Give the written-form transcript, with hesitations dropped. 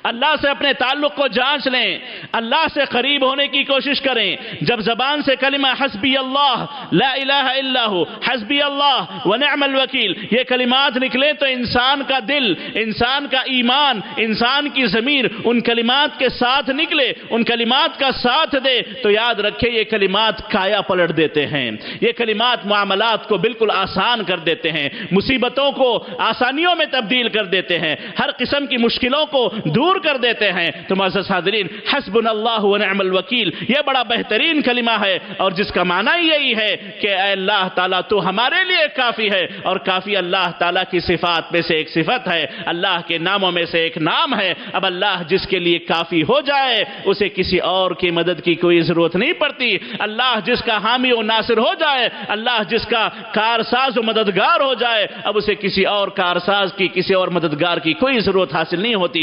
अल्लाह से अपने ताल्लुक को जांच लें, अल्लाह से करीब होने की कोशिश करें। जब जबान से कलिमा हस्बी अल्लाह ला इलाहा इल्लहु हस्बी अल्लाह व निअमल वकील ये कलिमात निकले तो इंसान का दिल, इंसान का ईमान, इंसान की ज़मीर उन कलिमात के साथ निकले, उन कलिमात का साथ दे, तो याद रखे ये कलिमात काया पलट देते हैं। ये कलिमात मामलात को बिल्कुल आसान कर देते हैं, मुसीबतों को आसानियों में तब्दील कर देते हैं, हर किस्म की मुश्किलों को दूर कर देते हैं। तो मुअज़्ज़ज़ हाज़िरीन, हस्बुनल्लाहु व निअमल वकील ये बड़ा बेहतरीन कलिमा है और जिसका माना यही है कि अल्लाह ताला तो हमारे लिए काफ़ी है। और काफ़ी अल्लाह ताला की सिफात में से एक सिफत है, अल्लाह के नामों में से एक नाम है। अब अल्लाह जिसके लिए काफ़ी हो जाए उसे किसी और की मदद की कोई ज़रूरत नहीं पड़ती। अल्लाह जिसका हामी और नासिर हो जाए, अल्लाह जिसका कारसाज और मददगार हो जाए, अब उसे किसी और कारसाज की, किसी और मददगार की कोई ज़रूरत हासिल नहीं होती।